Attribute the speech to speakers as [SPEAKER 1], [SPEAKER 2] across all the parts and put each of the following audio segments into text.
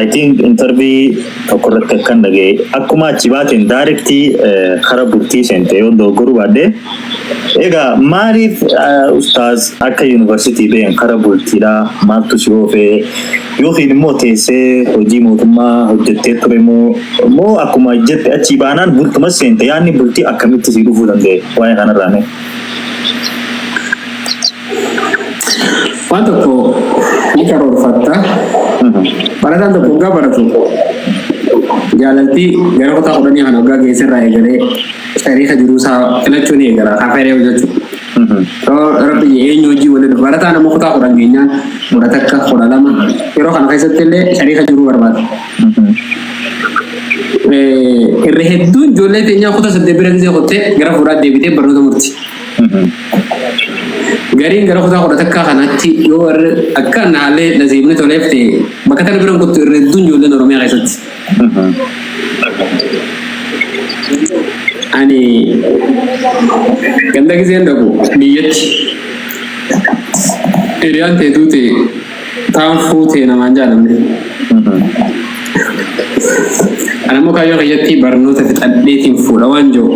[SPEAKER 1] I think interview tokkorratti kan dhagee akkuma achi baateen directly karaa bultii seente yoo dogoru baadhee egaa maaliif ustaaz akka university been karaa bultiidha maaltu si oofee yookiin immoo teessee hojii mootummaa hojjettee ture moo akkuma jette achi baanaan bultuma seente yaanni bultii akkamitti si dhufuu danda'e waa'ee kanarraa mee?
[SPEAKER 2] Quanto ni karoorfatta barataan tokko waggaa baratu jaalaltii gara kutaa kudhanii kan waggaa keessarraa eegalee tariika jiruu isaa filachuun eegala hafeeree hojjechuu rabbi eenyu hojii waliin barataa nama kutaa kudhan geenyaan kudha takka kudha lama yeroo kana keessatti illee tariika jiruu barbaada. Irra hedduun ijoollee teenyaa kutaa saddeet bira gisee qottee gara fuudhaa deebitee barnoota murti. Garin gara kutaa kudha takka kanatti yoo warri akka naalee nasiibni toleefte bakka tana biraan kottu irra hedduun ijoolleen Oromiyaa keessatti. Ani ganda giseen dhabu biyyatti hiriyaan ta'e tuute taan fuutee namaan jaalamne. Anammoo kaayyoo kiyyatti barnoota fixadheetiin fuudha waan jiru.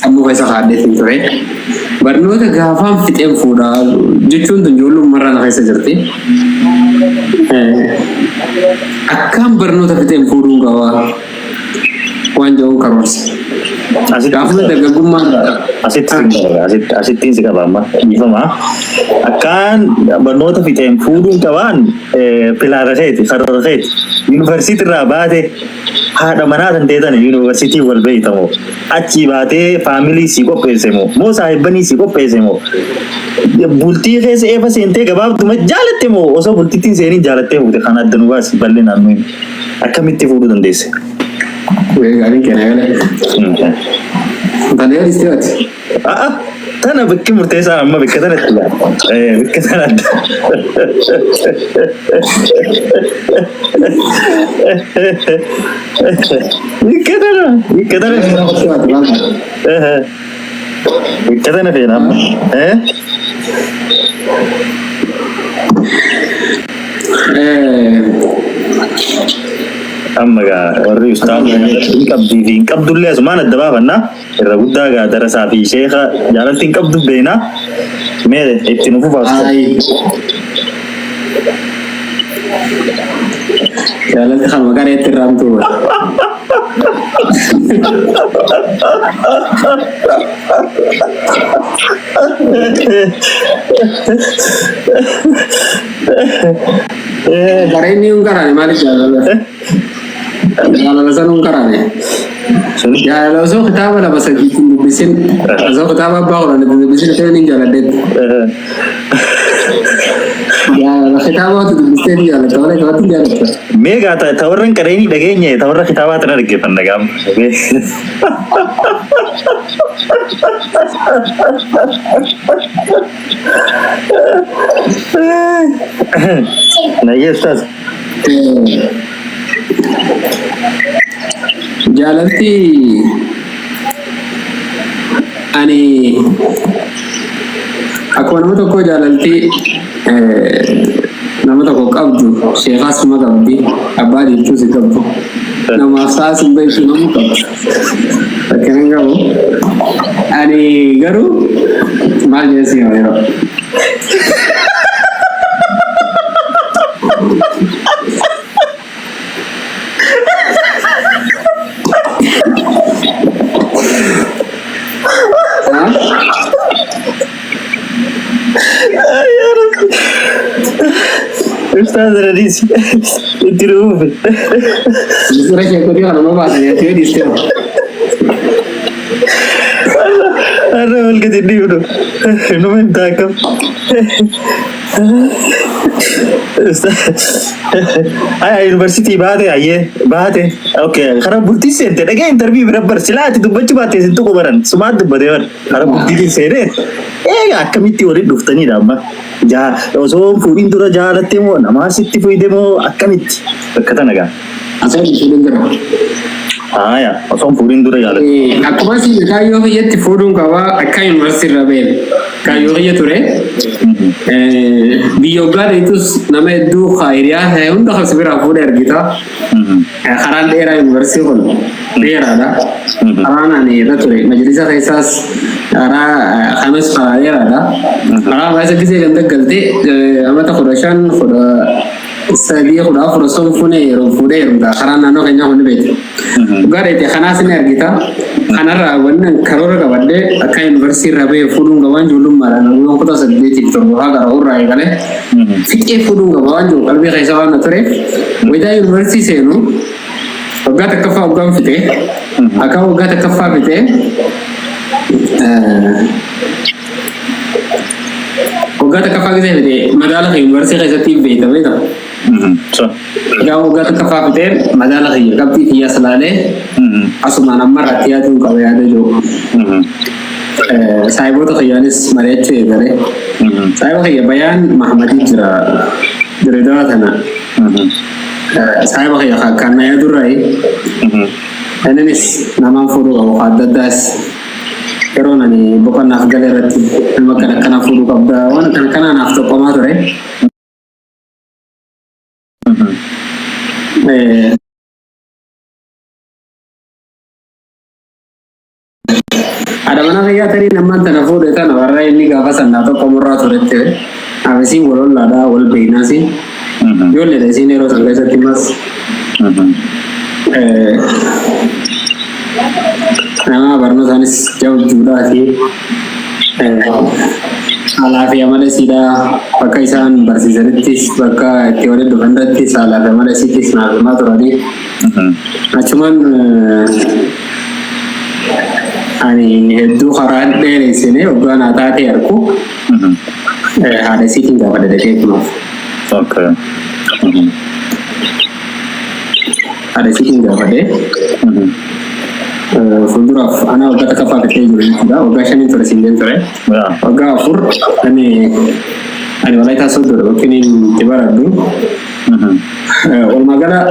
[SPEAKER 2] Sammuu keessa kaadheetiin ture. Barnoota gaafaan fixeen fuudha jechuun tun ijoollummaarraa na keessa jirti. Akkaan barnoota fixeen fuudhuun gawaa waan jiruun karoorsa. Gaafuma dargaggummaa
[SPEAKER 1] asittiin si qaba amma dhiifama akkaan barnoota fixeen fuudhuun qabaan pilaara keeti karoora keeti yuunivarsiitii irraa baate haadha manaa kan ta'etan yuunivarsiitii wal beeytamoo achi baatee faamilii si qopheesse moo saahibbanii si qopheesse moo bultii keessa eefa seentee gabaabduma jaalatte moo osoo bultittiin seeniin jaalattee fuute kan adda nu baasi bal'inaan nuyi akkamitti fuudhuu dandeesse?
[SPEAKER 2] Gaarii kenna galee. Tanayaa listeewati.
[SPEAKER 1] Tana bakki murteessaa amma bakka tanatti laa. Bakka tanatti. Bakka tana feena amma. Amma gaa warri ustaaz hin qabdii fi hin qabdullee asumaan adda baafannaa irra guddaa gaa darasaa fi sheeka jaalatti hin qabdu beena mee itti nufu baasu.
[SPEAKER 2] Jaalatti kan maqaan itti raamtu. Bareen ni ungkarane maaliif jaalala? Jaalala san ungkarane. Jaalala osoo kitaaba lama sadiitiin dubbisin osoo kitaaba abbaa qoran dubbisin ta'e ni jaaladde. Jaalala kitaaba watu dubbistee ni jaaladda wala kitaabatti jaaladda.
[SPEAKER 1] Meegaa tawarran qareenii dhageenye tawarra kitaabaa tana dhaggeeffanna gaam. Na iya ustaz.
[SPEAKER 2] Jaalatti ani akkuma nama tokko jaalalti nama tokko qabdu sheekaas ma qabdi abbaa jechuus qabdu namaaf saas hin beektu namu qabdu akkana qabu ani garuu maal jeesii yeroo
[SPEAKER 1] Ustaz Radis itu rumah.
[SPEAKER 2] Sudah saya kau dia nama bahasa ya dia di sini.
[SPEAKER 1] Ada hal kecil itu, nomen takam. Ustaz, ayah university bahade ayah bahade. Okay, karena bukti sente, lagi interview berapa silat itu baca baca itu kobaran, semua itu berdewan. Karena bukti sente, akkamiti orang duftani ramah. Ja, osoo fuudhin dura jaalatte moo nama asitti fuudhe moo akkamitti bakka tana gaa?
[SPEAKER 2] Asal disuudhin jira.
[SPEAKER 1] Haya, osoo fuudhin dura yaala.
[SPEAKER 2] Akkuma si kaayyoo hiyyatti fuudhuun qabaa akka yuunivarsiitii irra ba'e kaayyoo hiyya ture. Biyya Ugaadeetus nama hedduu hiriyaa ta'e hunda qabsi biraa fuudhee argita. Karaan dheeraa yuunivarsiitii kun dheeraadha. Karaan ani irra ture majlisa keessaas karaa kanas karaa dheeraadha. Karaa baay'ee gisee kan daggaltee amata 15 sadii 14 osoo fuudhee yeroo karaan naannoo keenyaa hundi beektu. Ugaadeetti kanaas ni argita. Kanarraa wannan karoora qabadhee akka yuunivarsiitii irra ba'e fuudhuun qabaan ijoollummaadhaan namoonni kutaa 8 torba gara urraa eegale fiixee fuudhuun qaba waan jiru qalbii keessa waan ture wayitaa yuunivarsiitii seenu waggaa takkaffaa waggaan fixee akka waggaa takkaffaa fixee waggaa takkaffaa gisee fixee magaala yuunivarsiitii keessatti beekame ta'a. Gaafa waggaa takkaffaa fixee magaala kiyya qabxii kiyya salaalee asumaan amma irratti yaaduu qaba yaada jiru. Saayiboota kiyyaanis mari'achuu eegale. Saayiba kiyya Bayaan Mahamadii jira Dirreedawaa tana. Saayiba kiyya kan na yaadurraayi. Innis namaan fuudhuu qabu adda addaas yeroo nani boqonnaaf galee irratti nama kana fuudhuu qabda waan kana naaf tokkomaa ture. Ada mana kaya tadi naman tanah fude tanah warna ini gak pasan atau komura turete. Apa sih walol ada wal beina sih. Yo le de sini ros sampai setimas. Nama barno sanis jauh juga sih. Alafi amale sida pakai san bersisiritis pakai teori depandatis alafi amale sitis nagma turadi. Cuman ani heddu kharat dere sini ogana taati arku ada sitting gak pada deket maaf.
[SPEAKER 1] Okay.
[SPEAKER 2] Ada sitting gak pada. Funduraf ana ogata kafa kete juri juga oga shani tora sinden tore. Oga fur ani walai taso doro kini tibaradu. Ol magala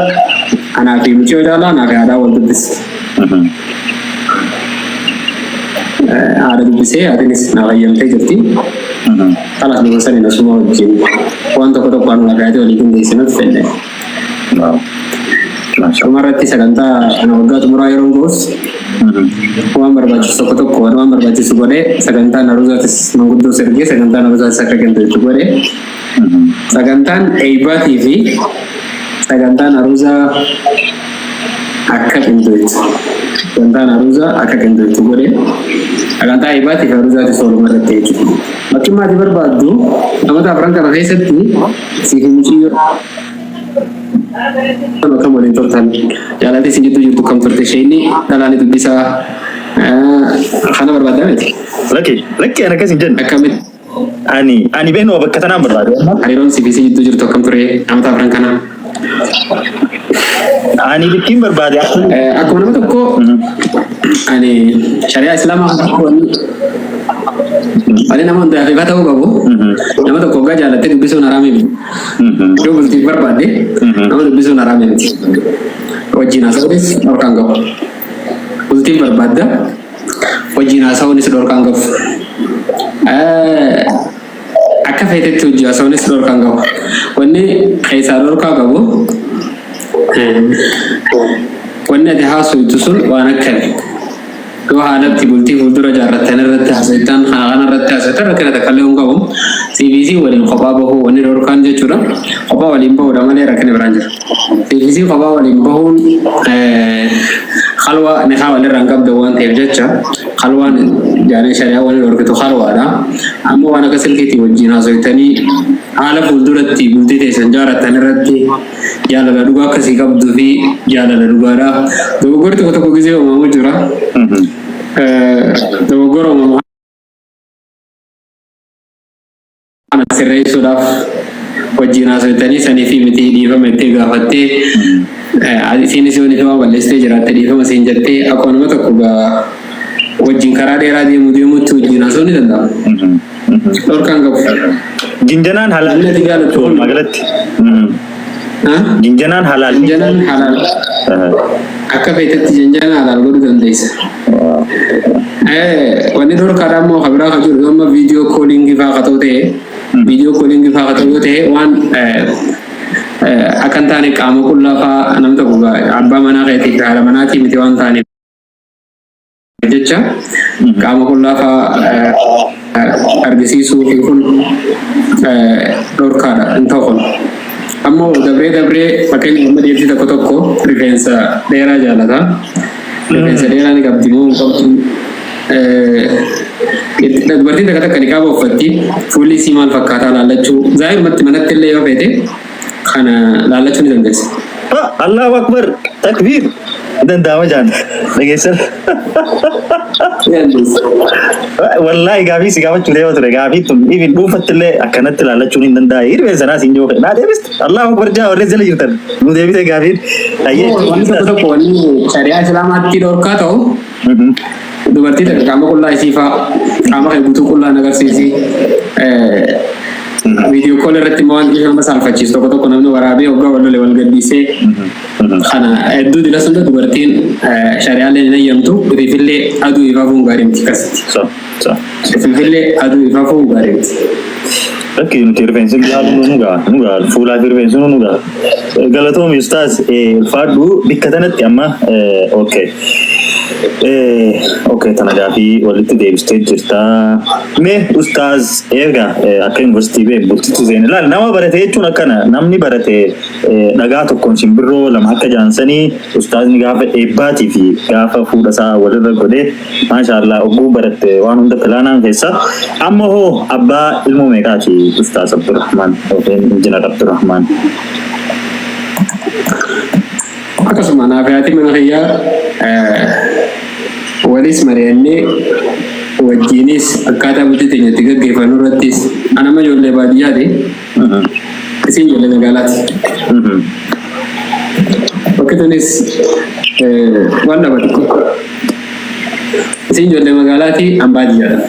[SPEAKER 2] ana fi mucho dala na ada wal bis. Ada bisa atinis nagayamte jirti. Alas dulu sana semua jin. Wan toko toko anu lagay itu likin di sini fende. Kemarin saganta anu waga tumura irong bos. Wan berbaca toko toko wan berbaca subode saganta naruza tis manggudo sergi saganta naruza sakagento subode. Sagantan Eiba TV. Saganta naruza akak itu. Saganta naruza akak itu subode. Aganta ibati faruza di solo marate itu. Makin mati berbadu, nama tak perang karena saya seti, si kunci. Kalau kamu monitor tan, ya nanti sini tuh YouTube convertation ini, kalau itu bisa, karena berbadu nanti. Lagi anak kesinjen. Kami, ani beno apa kata nama berbadu? Ayo si visi itu YouTube convertation, nama tak perang karena. Ani bikin berbadu. Aku mana tuh kok? Ani syariah Islam aku ada nama untuk apa tahu kamu? Nama tu kau gajah latih bisa narami. Dia mesti berbadi. Nama tu bisa narami. Wajib nasaunis orang kau. Mesti berbada. Wajib nasaunis orang kau. Aku faham tu juga nasaunis orang kau. Wanni kaisar orang kau. Wanni ada hasil itu sul wana kali. Kau ada tibulti fultura jarak tener rata hasetan khana rata hasetan rakena takallum kau CVC walin khaba bahu wani rorkan je curang khaba walin bahu damane rakena beranjir CVC khaba walin bahu khalwa ne khawal rangkap dawan terjacha khalwa jane syariah wali rorke to khalwa da ammo wana kasel kiti wajina soitani ala fultura tibulti te sanjara tener ratti jala la duga kasi kabdu fi jala la duga da do gorto ko to gize o mamu jura Dogoro mau anak serai sudah wajina setani sani film ti di film ti gafate adi sini sini cuma balik stage rata di film mesin jati aku nama tak kuga wajin karade radi mudio mutu wajina soni tanda orang gaf
[SPEAKER 1] jinjanan halal
[SPEAKER 2] tiga lucu
[SPEAKER 1] magalat Jinjanaan halal.
[SPEAKER 2] Jinjanaan halal. Akka feetetti jinjanaan halal godhuu dandeessa. Wanni dhorkaadhaan moo kabiraa kan jiru amma viidiyoo koolingii fa'aa haa ta'u ta'e viidiyoo koolingii fa'aa haa ta'u ta'e waan akka hin taane qaama qullaa fa'aa namni tokko abbaa manaa keetii fi haadha manaatii miti waan taaneef jecha qaama qullaa fa'aa argisiisuu fi kun dhorkaadha hin ta'u kun. Ammoo dabree fakkeenya amma deemsi tokko rifeensa dheeraa jaalata. Rifeensa dheeraa ni qabdi moo hin qabdu. Dubartiin takka niqaaba uffatti fuulli isii maal fakkaataa laallachuu zaa'imatti manatti illee yoo feete kana laallachuu ni dandeessa.
[SPEAKER 1] Allahu Akbar takbir danda'ama jaan dhageessan. Wallahi gaafii si gaafachuu deema ture gaafii tun ifin dhuunfatti illee akkanatti laallachuun hin danda'a. Rifeensa naas hin jooke naa deebiste Allahu Akbar jaa warreen jala jirtan nu deebite gaafiin.
[SPEAKER 2] Wanti tokko wanni shari'aa islaamaatti dhorkaa ta'u dubartii takka qaama qullaa isii fa'aa qaama kee guutuu qullaan agarsiisi. Viidiyoo kool irratti immoo waan nama saalfachiisu tokko namni waraabee hoggaa wal lolee wal gaddisee kana hedduu dila sunda dubartiin shari'aalee hin ayyamtu ifillee aduu ifaafuun gaarii miti akkasitti. Ifillee aduu ifaafuun gaarii miti.
[SPEAKER 1] Oke, nuti rifeensi nugaa fuulaa fi rifeensi nugaa galatoomi ustaas ulfaadhu bikka tanatti amma okay tana gaafii walitti deebistee jirta mee ustaas eega akka yuunivarsiitii bee bultitti seen ilaal nama barate jechuun akkana namni barate dhagaa tokkoon simbirroo lama akka jaansanii ustaasni gaafa eebbaatii fi gaafa fuudha isaa walirra godhee maashaallah oguu baratte waan hunda filaanaan keessa amma hoo abbaa ilmoo meeqaati ustaas Abdurrahman injinar Abdurrahman.
[SPEAKER 2] Akkasuma naafiyaatii mana kiyyaa walis mari'annee wajjiinis akkaataa bultii teenyatti gaggeeffannu irrattis anama ijoollee baadiyyaati isin ijoollee magaalaati. Bakki tunis waan dhaba xiqqoo isin ijoollee magaalaati an baadiyyaadha.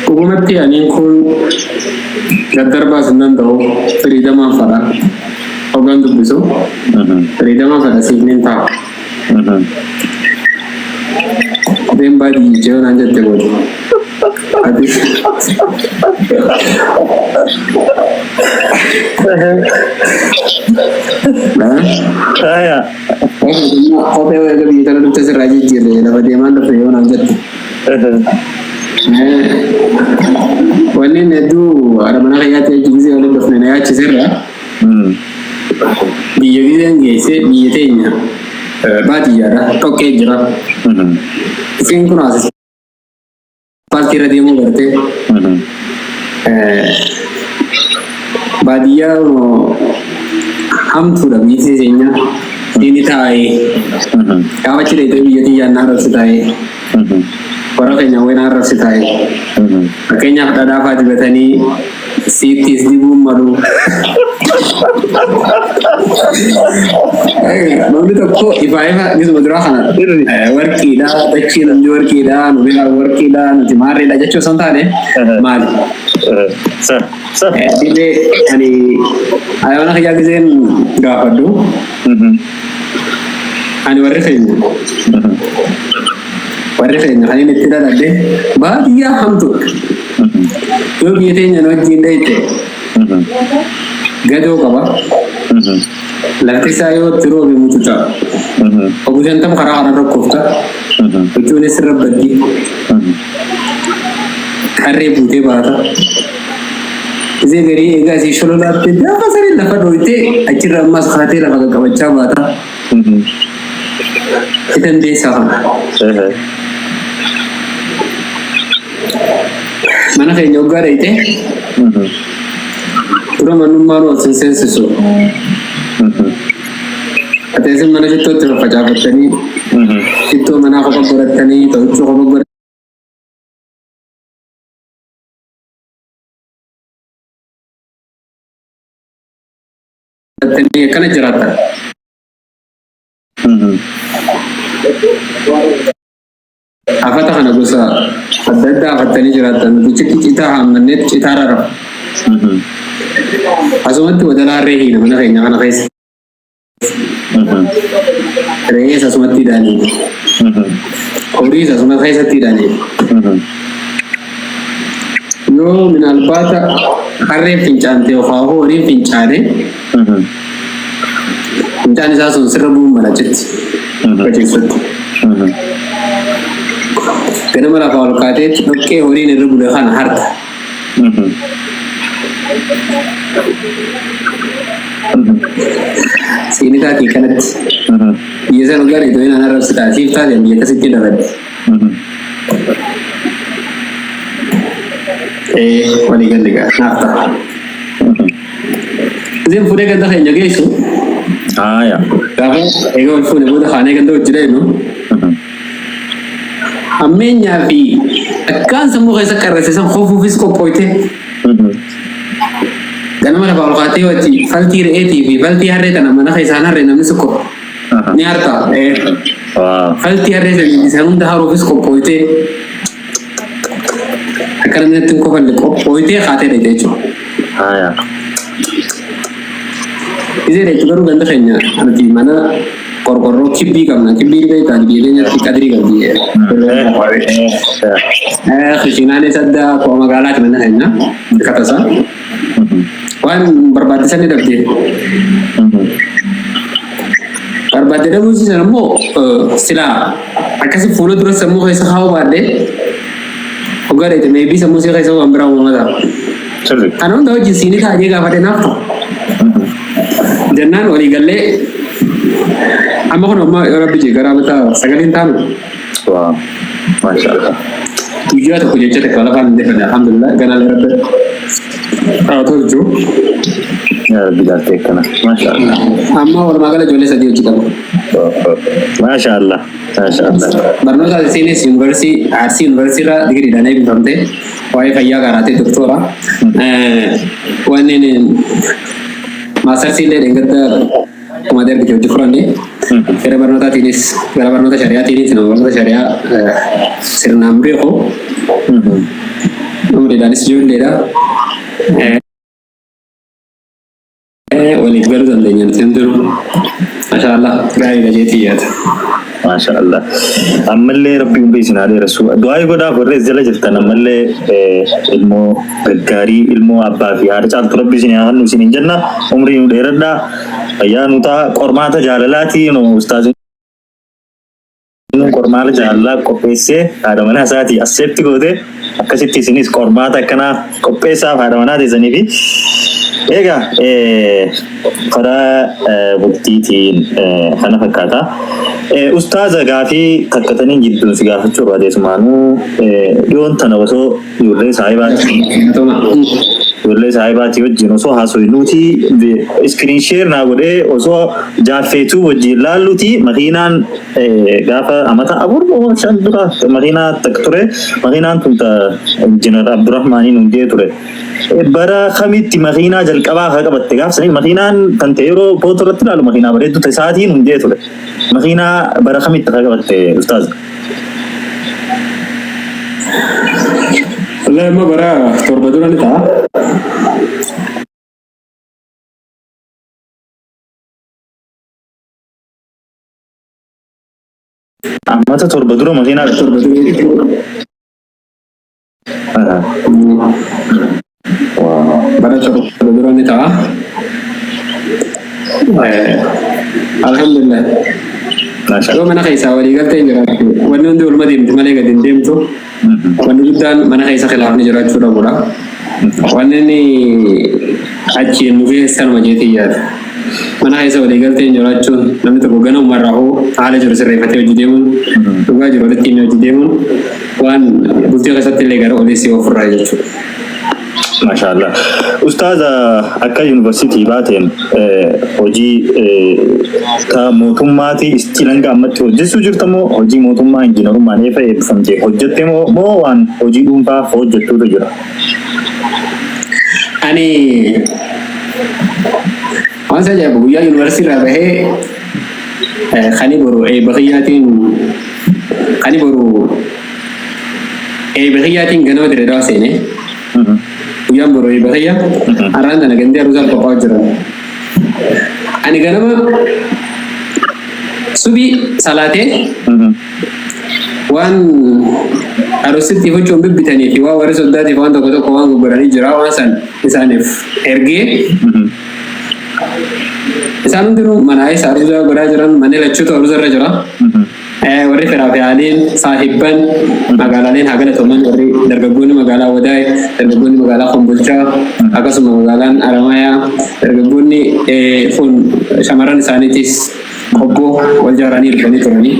[SPEAKER 2] Dhugumatti aniin kun daddarbaas hin danda'u firiidamaan fadha hoggaan dubbisu firiidamaan fadha siifniin ta'a. Deem baadiyyi jee naan jette godhu. Kophee wayii biyya kana dhufte sirraa jijjiirre lafa deemaan dhufe yoo naan jette. Wanni hedduu haadha mana kiyyaatti ejjigizee waliin dhufne na yaachisirra biyya gizeen geesse biyya teenya baadiyyaadha dhoqqee jira. Isin kun as paartii irra deemuu gartee baadiyyaa hamtuudha biyyi teenya diini taa'ee gaafachi dheedhee biyya tiyyaan naarrabsi taa'ee warra keenya wayii naarrabsi taa'ee fakkeenyaaf dhadhaa fa'aa dibatanii siittis dibuun malu. Namni tokko ifaa gisuma duraa kana warqiidha dachiin hundi warqiidha nuti warqiidha nuti maarreedha jechuu osoo hin taane maali? Dhibee ani ayyaana kiyyaa giseen gaafadhu ani warri keenya kan inni itti dhaladhe baadiyyaa hamtuudha. Yoo biyya teenya nu wajjin dheeyte gadoo qaba. Lafti isaa yoo itti roobe mucuca. Oguushaan tam karaa kana rakkoofta. Huccuunis irra baddi. Qarree buutee baata. Isee garii eegaa isii shololaattee gaafa sanii lafa dhooytee achirra ammas kaatee lafa qaqqabachaa baata. Si dandeessaa kana. Mana keenya hoggaa dheeyte dura mannummaan wal seensisu. Ateesin mana shittootti faffacaafattanii shittoo manaa qofa godhattanii ta'uchuu qofa godhattanii akkana jiraatan. Afata kana gosa adda addaa afattanii jiraatan citaa hammanneet citaarra rafu. Asumatti wadala rehi na mana kanya kana kais. Rehi asumatti dani. Ori asumatti kaisatti dani. Yo min albata harre fincante o faho ori fincane. Fincane sa sun sirbu malacit. Kacesut. Kena mala faul kate oke ori ne rubu kan harta. Sini kaki kanat. Biasa lugar itu yang anak rasa sifat yang biasa sedikit dapat. Waligan juga nafta. Zin fude kan dah yang jaga isu.
[SPEAKER 1] Ya.
[SPEAKER 2] Tapi ego fude fude khane kan tu jadi no. Amenya bi kan semua kaisa karena sesam khofu fisko poite. Ganama na baul khati wati falti reeti bi falti harre tan mana kaisa na re namni suko. Ni arta falti harre tan segunda haro fisko poite. Karena itu kau kan poite khate de techo.
[SPEAKER 1] Ya.
[SPEAKER 2] Ini deh baru ganda kayaknya nanti mana kor-kor kibi kamna kibi itu kan dia nya kadri kan dia. Kesinane sadda ko magala kan kayaknya kata sa. Wan berbatasan di dalam dia. Berbatasan itu sih semua sila. Akasih follow terus semua kayak sahawa bade. Oga itu maybe semua sih kayak sahawa ambra wala. Anon tahu di sini tak aja gak pada nafsu. Jangan wali galle. Amma kono ma rabbi je garamata sagalin tanu.
[SPEAKER 1] Wah, masya Allah.
[SPEAKER 2] Tujuh atau tujuh cetek kalau kan deh, alhamdulillah ganal rabbi. Tujuh.
[SPEAKER 1] Ya bila tekana, masya Allah.
[SPEAKER 2] Amma orang magala jual saja uji kamu.
[SPEAKER 1] Masya Allah, masya Allah.
[SPEAKER 2] Barnota di sini university, RC university lah degree dan ibu tante. Wahai kaya karate doktora. Wan ini master sih deh dengan kemudian kerja ukuran ni. Kira barnota tinis, kira barnota syariat tinis, barnota syariat sernam reko. Kemudian sejauh leda. Wali baru dan dengan tentu. Masya Allah, gaya gajeti ya.
[SPEAKER 1] Masya Allah. Amalle Rabbi umbi sinade rasul. Doa ibu dah berres jala jirta. Amalle ilmu berkari ilmu apa fi. Ada cal Rabbi sini akan sini jannah. Umri udah reda. Ayah nuta kormata jalalati. No ustaz. Kormala jalala kopese. Ada mana saati accept kode. Akasiti sini kormata kana kopesa. Ada mana de zanibi. Ega para buktiitiin kana fakkaata ustaaza gaafii takkatanii gidduu si gaafachuu barbaade sumaanuu dhiyoon tana osoo ijoollee saahibaati wajjin osoo haasoinuuti iskiriin sheer naa godhee osoo jaaffeetuu wajjin laalluuti makiinaan gaafa amata afur shan dura makiinaa takka ture makiinaan tun injinar Abdurrahmaaniin hundee ture bara kamitti makiinaa jalqabaa haa qabatte gaafsanii makiinaan kan ta'e yeroo footoo irratti ilaalu makiinaa bareedduu ta'e sa'aatiin hundee ture makiinaa bara kamitti haa qabatte ustaaz.
[SPEAKER 2] Wallahi ma bara torba dura ni ta'a.
[SPEAKER 1] Amata torba dura makiinaa
[SPEAKER 2] Torba dura. Bara torba dura ni ta'a. Alhamdulillah. Kalau mana kaisa wali galte jira. Wani undi ulma dim timale ga dim tu. Wani udan mana kaisa khilaf ni jira chura bura. Wani ni achi nuge san majeti ya. Mana kaisa wali galte jira chun. Namu tu gana umar rahu. Ala jira serai fatih ujidemun. Tuga jira letin ujidemun. Wan bukti kaisa tilegar oleh si offer aja chun.
[SPEAKER 1] Masya Allah. Ustaz akka university baateen hojii ta mootummaati istilanga ammatti hojjechuu jirtamoo hojii mootummaa injiinarummaan eefa eebbifamtee hojjette moo waan hojii dhuunfaa hojjettuutu jira?
[SPEAKER 2] Ani waan saja guyyaa university irraa bahee kani boru baqiyyaatiin ganama Dirreedawaa seene. guyyaan boroo eebbata arraan tana gandee aruusaa qophaa'u jiran. Ani ganama subii salaatee waan arusitti huccuun bibbitanii fi waan warri soddaatiif waan tokko tokko waan gurguranii jira waan san isaaniif ergee isaan hundinuu manaa isa aruusaa godhaa jiran manni lachuutu aruusa irra jira. Warri firaa fi haaliin saahibban magaalaaleen haa galatoomman warri dargaggoonni magaalaa Wadaay, dargaggoonni magaalaa Kombolchaa, akkasuma magaalaan Aramayaa, dargaggoonni kun shamarran isaaniitis qobboo wal jaaranii dhufanii turanii.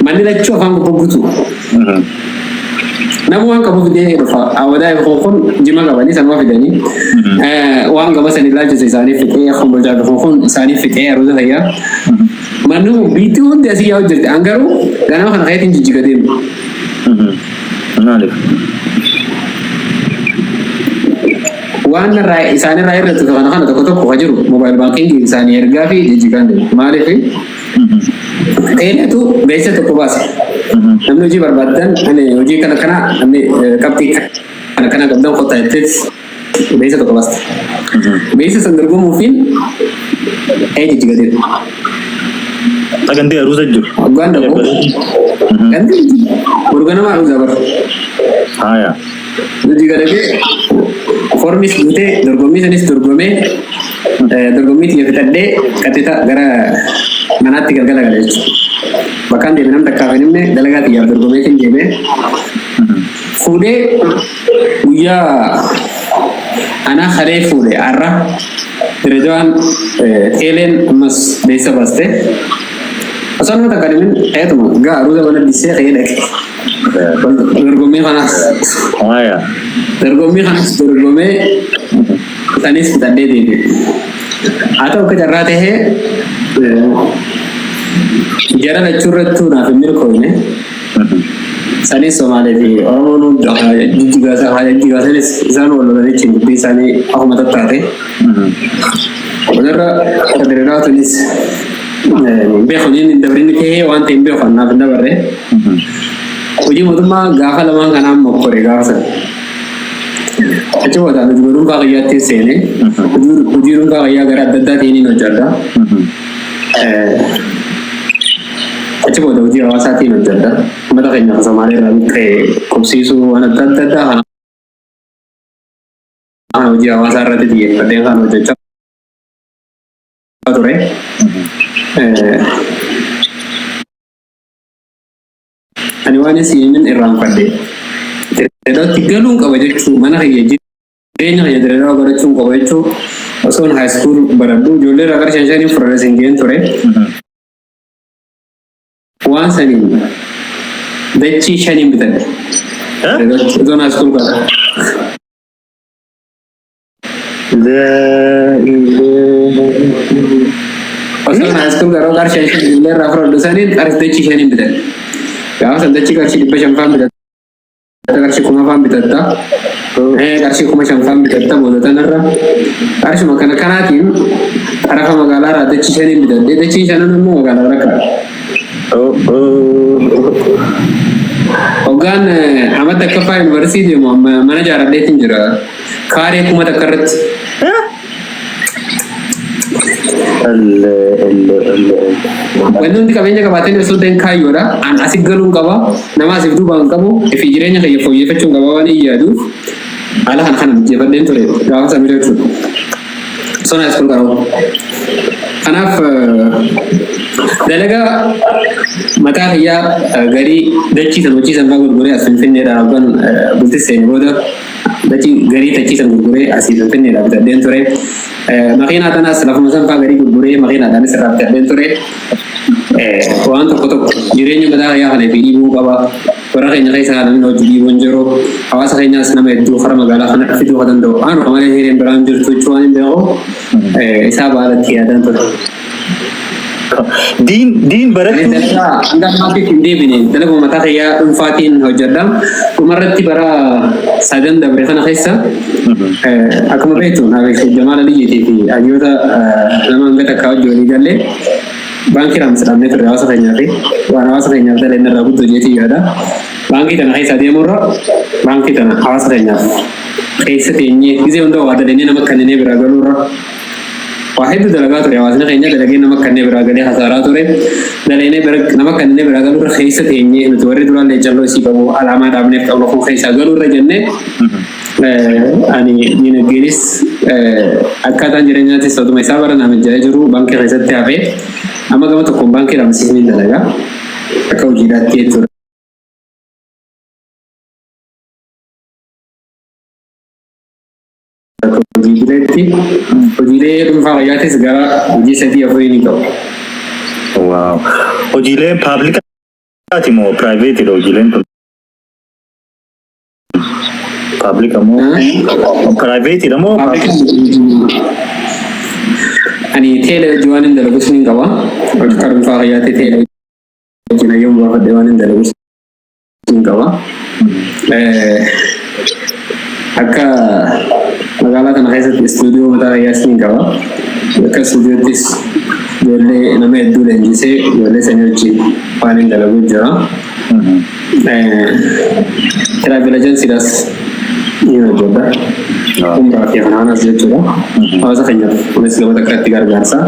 [SPEAKER 2] Manni lachuu afaan gurgutu. Namu waan qabu fidee dhufa. Wadaay kun jima qabanii sanuma fidanii. Waan qaba san ilaalchisa isaanii fixee Kombolchaa kun isaanii fixee aruusa fayyaa. Manu bitu hundi asii yaa'u jirti. Angaruu ganama kana keetiin jijjiga deemu. Waan isaan irraa irratti kana tokko tokko ka jiru mobile banking isaanii ergaa fi jijjigaan deemu. Maaliif ta'eetu beeksisa tokko baasa. Namni hojii barbaadan hojii kana namni qabxii kana qabdan qotaa jettees beeksisa tokko baasta. Beeksisa san dorgomuufiin jijjiga deemu.
[SPEAKER 1] Ganti aruusa jiru.
[SPEAKER 2] Waggaan dhaboo. Ganti urganama aruusa bar.
[SPEAKER 1] Haya.
[SPEAKER 2] Nuti gadagee formis guutee dorgommii sanis dorgomee dorgommii xiyya fixadhee qaxita gara manaatti galgala gala jechuudha. Bakkaan deeme namni takkaaf hin himne dalagaa xiyyaaf dorgomeetiin deemee fuudhee guyyaa anaa haree fuudhee har'a Dirreedawaan teeleen ammas beeksisa baastee osoo nama takka deemin ta'eetuma gaa aruusa mana dhiisee ta'ee dhaqe. Dorgommii kanas. Dorgommii kanas dorgomee sanis fixadhee deeme. Haa ta'u akka carraa tahee jara lachuu irrattuu naaf hin milkoofne. Sanis Somaalee fi Oromoon jijjigaasanis isaan wal lolanii ittiin dubbii isaanii akkuma tattaate. Walirra Dirreedawaa tunis beekoniin hin dabrin ta'ee waan ta'in beekan naaf hin dabarre. Hojii mootummaa gaafa lamaan kanaan mokkore gaafa sana. Achi booda hojii dhuunfaa qayyaatti seene hojii dhuunfaa qayyaa gara adda addaa ta'iniin hojjedha. Achi booda hojii hawaasaatiin hojjedha. Uummata keenya Somaalee irraa ta'e qubsiisuu waan adda addaa kana hojii hawaasaa irratti xiyyeeffadhee kan hojjechaa ture. Ani waan isiin irraanfadhe Dirreedawatti galuun qaba jechuun mana kiyya jireenya kiyya Dirreedawaa barachuun qaba jechuun osoon high school baradhu ijoollee irraa gara shanii furdaa singeen ture. Waan saniin dachii shaniin bitadhe. Osoon high school baradhu. Osoon high school gara shanii ijoollee irraa furdaa saniin dachii shaniin bitadhe. Gaafa san dachii qarshii 500 bitatta. Qarshii 1000 bitatta. Qarshii 500 bitatta booda tanarra. Qarshii kanaatiin arafa magaalaa irraa dachii shaniin bitadhe. Dachii shanan immoo magaalaa rakkaa. Hoggaan Ahmad Takkaffaa Yuunivarsiitii deemu mana jaaradheetiin jira. Kaaree 1000 takka irratti. Wanti hundi qabeenya qabaatanii osoo ta'in kaayyoodha. An asii galuun qaba. Nama asiif duubaan qabu. Ifi jireenya kiyya fooyyeffachuun qaba waan hin yaaduuf. Haala kana mijjeeffadheen ture. Gaafa samii jechuudha. Osoo na iskool qara'u. Kanaaf dalagaa mataa kiyyaa garii dachiisan hojiisan fa'aa gurguree as Finfinneedhaan hoggaan bultii seene booda dachii garii dachiisan gurguree asii Finfinneedhaan bitadheen ture. Makiinaa tanas lafuma san fa'aa garii gurguree makiinaadhaanis irraa bitadheen ture. Waan tokko tokko jireenya mataa kiyyaa kana fi dhiibuu qaba. Warra keenya keessaa namni hojii dhiibuun jiru. Hawaasa keenyaas nama hedduu karaa magaalaa kana fiduu kan danda'u. Anuma malee hiriireen biraan jirtu jechuun waan hin beeku isaa baalatti yaadaan ture.
[SPEAKER 1] Diin barachuu.
[SPEAKER 2] Hanga ammaatiif hin deebine dalaguma mataa kiyyaa dhuunfaatiin hojjedha. Dhumarratti bara sadan dabre kana keessa akkuma beektu naaf Jamaal Aliyyiitii fi hayyoota nama hanga takkaa hojii walii gallee baankii raamsadhamnee turre hawaasa keenyaa fi waan hawaasa keenyaaf dalee irraa guddoo jeetii yaada. Baankii tana keessa deemurra baankii tana hawaasa keenyaaf keessa teenyee gisee hunda waa dalagee nama kanneen biraa galuurra waa hedduu dalagaa ture hawaasni keenya dalagee nama kanneen biraa galee hasaaraa ture dalagee nama kanneen biraa galuurra keessa teenyee nuti warri duraan leencalloo isii qabu alaamaa dhaabneef qabnu kun keessaa galuurra jennee ani dinagdeenis akkaataan jireenyaattis ta'utuma isaa bara nama jala jiru baankii keessatti hafee amma gama tokkoon baankii lamsiisni dalagaa akka hojiidhaatti jechuudha. Hojiilee dhuunfaa fayyaatis gara hojii 3-4 ni qabu.
[SPEAKER 1] Wow. Hojiilee paablikaati moo piraayiveetiidha hojiileen kun? Paablika moo piraayiveetiidha moo?
[SPEAKER 2] Ani teelee hojii waan hin dalagus ni qaba. Akka dhuunfaa fayyaatti teelee hojii na yommuu baafadhe waan hin dalagus ni qaba. Akka magaalaa kana keessatti istuudiyoo mataa fayyaas ni qaba. Akka istuudiyoottis ijoollee nama hedduu leenjisee ijoollee sanii wajjin waan hin dalagu jira. Travel agencyidhaas ni hojjedha. Umraa fi kanaanas jechuudha. Hawaasa keenyaaf kunis gaba takkatti gargaarsa.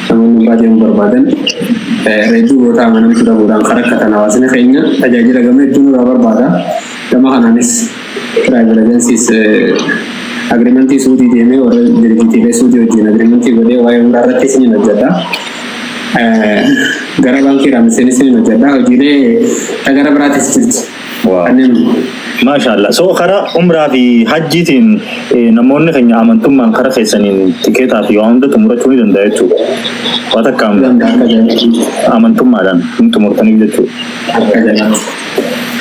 [SPEAKER 2] Namoonni baay'een barbaadan reedduu goota amanamtuu dhabuudhaan kan rakkatan hawaasni keenya tajaajila gama hedduu nurraa barbaada. Gama kanaanis travel agencies agreementii suutii deemee warra dirjitiilee suutii wajjin agreementii godhee waa'ee umraa irratti isin hojjedha. Gara baankii raamseenis ni hojjedha. Hojiilee gara biraatis jirti.
[SPEAKER 1] Maashaallah. So karaa umraa fi hajjiitiin namoonni keenya amantummaan karaa keessaniin tikeetaa fi waan hunda xumurachuu ni danda'a jechuudha. Waan takkaan amantummaadhaan ni xumurtaniif jechuudha.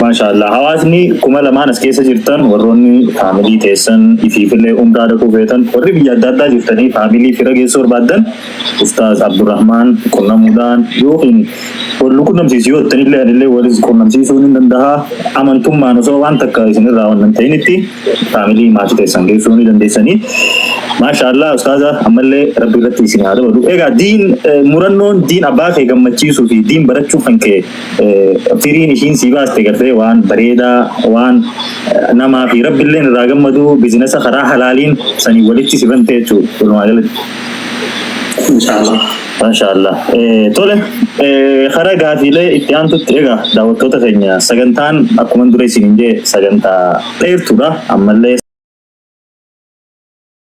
[SPEAKER 1] Maashaallah. Hawaasni 2000 as keessa jirtan warroonni faamilii teessan ifiifillee umraa dhaquu feetan warri biyya adda addaa jirtanii faamilii fira geessuu barbaadan Ustaaz Abdurrahmaan qunnamuudhaan yookiin wal qunnamsiisuu yoo ta'anillee anillee walis qunnamsiisuu ni danda'a. Amantummaan osoo waan takka isinirraa waan ta'initti faamilii maatii teessan geessuu ni dandeessanii. Maashaallah Ustaaza ammallee rabbi irratti isin haa dabalu. Egaa diin murannoon diin abbaa kee gammachiisuu fi diin barachuuf kan kee firiin ishiin sii baaste gartee waan bareedaa waan namaa fi rabbillee irraa gammadu biizinasa karaa halaaliin sanii walitti sifante jechuudha. Walumaa galatti. Inshallah. Mashallah. Tole karaa gaafiilee itti aantutti egaa daawwattoota keenya sagantaan akkuma dura isin jee sagantaa dheertuudha ammallee